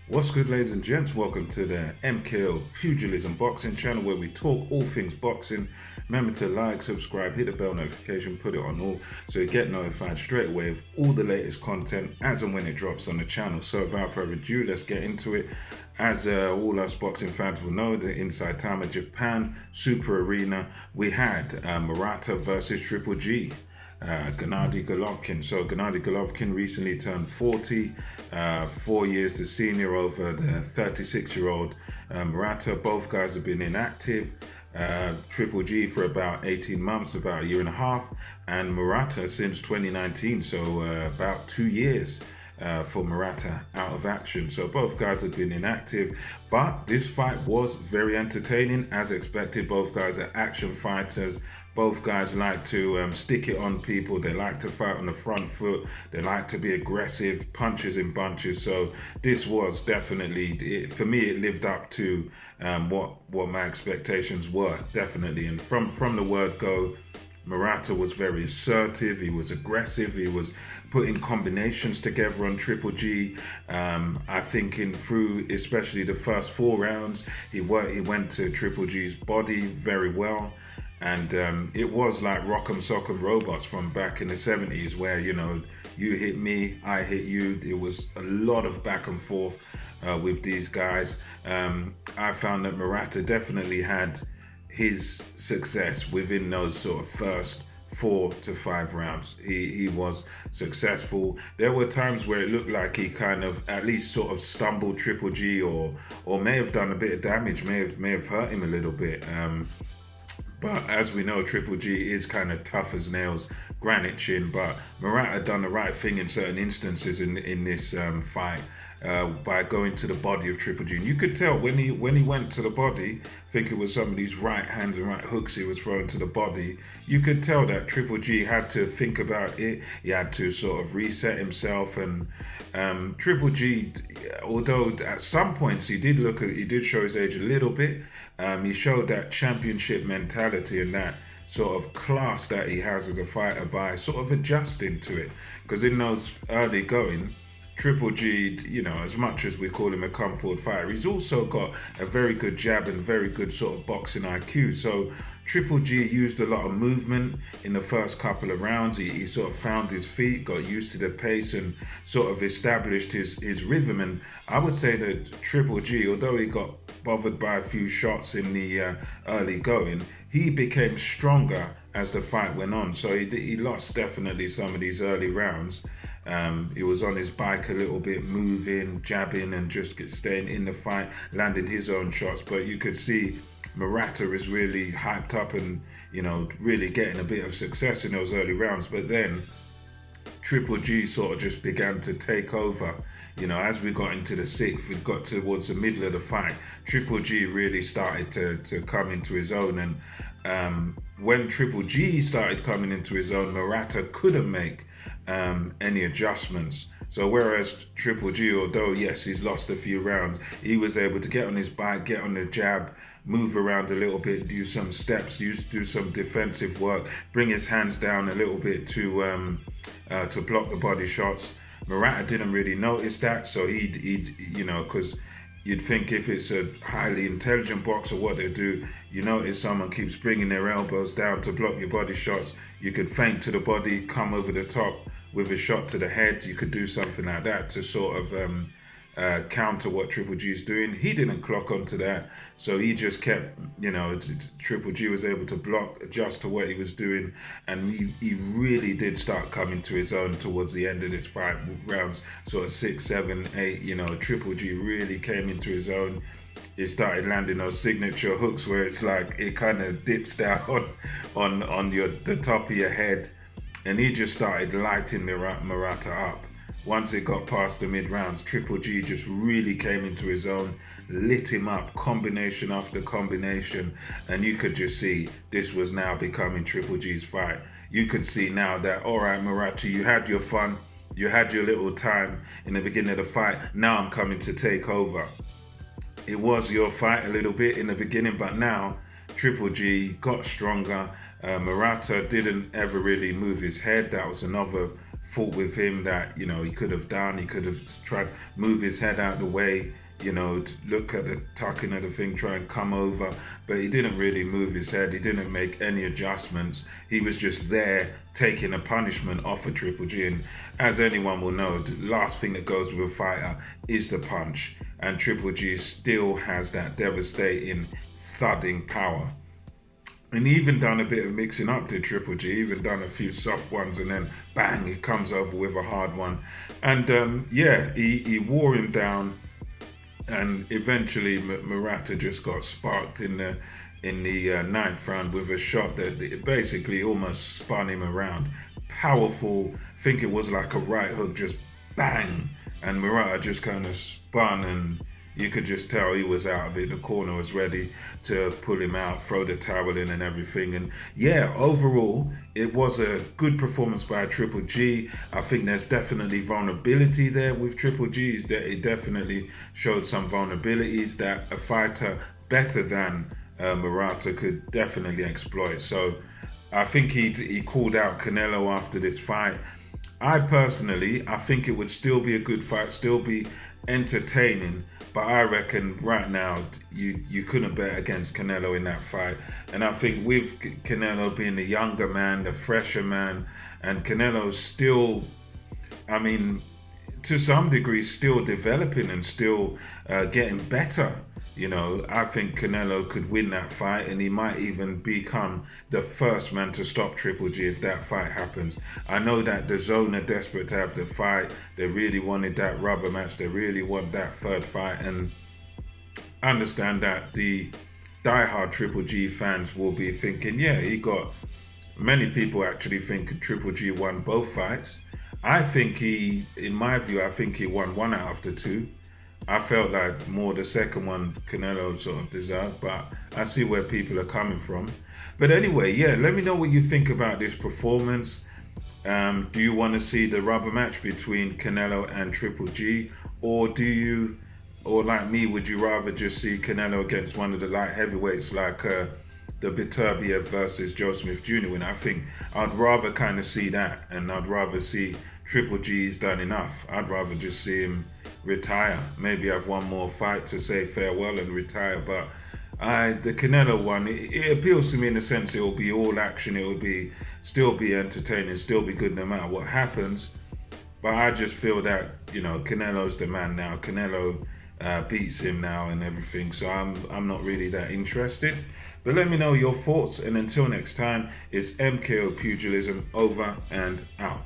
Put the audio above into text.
What's good, ladies and gents? Welcome to the MKO Pugilism Boxing channel where we talk all things boxing. Remember to like, subscribe, hit the bell notification, put it on all so you get notified straight away of all the latest content as and when it drops on the channel. So without further ado, let's get into it. As all us boxing fans will know, the Inside Time of Japan Super Arena, we had Murata versus Triple G. Gennady Golovkin. So Gennady Golovkin recently turned 40, 4 years the senior over the 36-year-old Murata. Both guys have been inactive. Triple G for about 18 months, about a year and a half, and Murata since 2019, so about 2 years. For Murata out of action. So both guys have been inactive, but this fight was very entertaining as expected. Both guys are action fighters. Both guys like to stick it on people. They like to fight on the front foot. They like to be aggressive, punches in bunches. So this was definitely, for me, it lived up to what my expectations were, definitely. And from the word go, Murata was very assertive, he was aggressive, he was putting combinations together on Triple G. I think through especially the first 4 rounds, he went to Triple G's body very well. And it was like Rock'em Sock'em Robots from back in the 70s where, you hit me, I hit you. It was a lot of back and forth with these guys. I found that Murata definitely had his success within those sort of first 4 to 5 rounds. He was successful. There were times where it looked like he kind of at least sort of stumbled Triple G or may have done a bit of damage, may have hurt him a little bit. But as we know, Triple G is kind of tough as nails, granite chin. But Murata done the right thing in certain instances in this fight by going to the body of Triple G. And you could tell when he went to the body, I think it was some of these right hands and right hooks he was throwing to the body. You could tell that Triple G had to think about it. He had to sort of reset himself. And Triple G, although at some points he did show his age a little bit. He showed that championship mentality and that sort of class that he has as a fighter by sort of adjusting to it. Because in those early going, Triple G, as much as we call him a come forward fighter, he's also got a very good jab and very good sort of boxing IQ. So Triple G used a lot of movement in the first couple of rounds. He sort of found his feet, got used to the pace and sort of established his rhythm. And I would say that Triple G, although he got bothered by a few shots in the early going, he became stronger as the fight went on. So he lost definitely some of these early rounds. He was on his bike a little bit, moving, jabbing, and just staying in the fight, landing his own shots. But you could see Murata is really hyped up and, really getting a bit of success in those early rounds. But then Triple G sort of just began to take over. As we got into the 6th, we got towards the middle of the fight, Triple G really started to come into his own. And when Triple G started coming into his own, Murata couldn't make any adjustments. So whereas Triple G, although yes, he's lost a few rounds, he was able to get on his bike, get on the jab, move around a little bit, do some steps, do some defensive work, bring his hands down a little bit to block the body shots. Murata didn't really notice that, so he'd because you'd think if it's a highly intelligent boxer, what they do, you notice someone keeps bringing their elbows down to block your body shots. You could feint to the body, come over the top with a shot to the head. You could do something like that to sort of counter what Triple G's doing. He didn't clock onto that, so he just kept, Triple G was able to block, adjust to what he was doing, and he really did start coming to his own towards the end of this fight, rounds sort of 6, 7, 8. Triple G really came into his own. He started landing those signature hooks where it's like it kind of dips down on the top of your head, and he just started lighting Murata up. Once it got past the mid-rounds, Triple G just really came into his own, lit him up, combination after combination, and you could just see this was now becoming Triple G's fight. You could see now that, all right, Murata, you had your fun, you had your little time in the beginning of the fight, now I'm coming to take over. It was your fight a little bit in the beginning, but now Triple G got stronger. Murata didn't ever really move his head. That was another fought with him that, he could have done. He could have tried to move his head out the way, to look at the tucking of the thing, try and come over, but he didn't really move his head. He didn't make any adjustments. He was just there taking a punishment off of Triple G. And as anyone will know, the last thing that goes with a fighter is the punch. And Triple G still has that devastating, thudding power. And he even done a bit of mixing up to Triple G, even done a few soft ones, and then bang, he comes over with a hard one. And he wore him down. And eventually Murata just got sparked in the ninth round with a shot that basically almost spun him around. Powerful, I think it was like a right hook, just bang, and Murata just kind of spun, and you could just tell he was out of it. The corner was ready to pull him out, throw the towel in and everything. And yeah, overall, it was a good performance by Triple G. I think there's definitely vulnerability there with Triple G. It definitely showed some vulnerabilities that a fighter better than Murata could definitely exploit. So I think he called out Canelo after this fight. I think it would still be a good fight, still be entertaining, but I reckon right now you couldn't bet against Canelo in that fight. And I think with Canelo being the younger man, the fresher man, and Canelo still, to some degree, still developing and still getting better. I think Canelo could win that fight, and he might even become the first man to stop Triple G if that fight happens. I know that the Zone are desperate to have the fight. They really wanted that rubber match. They really want that third fight, and I understand that the diehard Triple G fans will be thinking, many people actually think Triple G won both fights. In my view, I think he won one out of the two. I felt like more the second one Canelo sort of deserved, but I see where people are coming from. But anyway, let me know what you think about this performance. Do you want to see the rubber match between Canelo and Triple G, or like me, would you rather just see Canelo against one of the light heavyweights like the Beterbiev versus Joe Smith Jr. win? I think I'd rather kind of see that, and I'd rather see Triple G's done enough. I'd rather just see him retire. Maybe have one more fight to say farewell and retire. But the Canelo one, it appeals to me in the sense it will be all action. It will still be entertaining, still be good no matter what happens. But I just feel that Canelo's the man now. Canelo beats him now and everything. So I'm not really that interested. But let me know your thoughts. And until next time, it's MKO Pugilism over and out.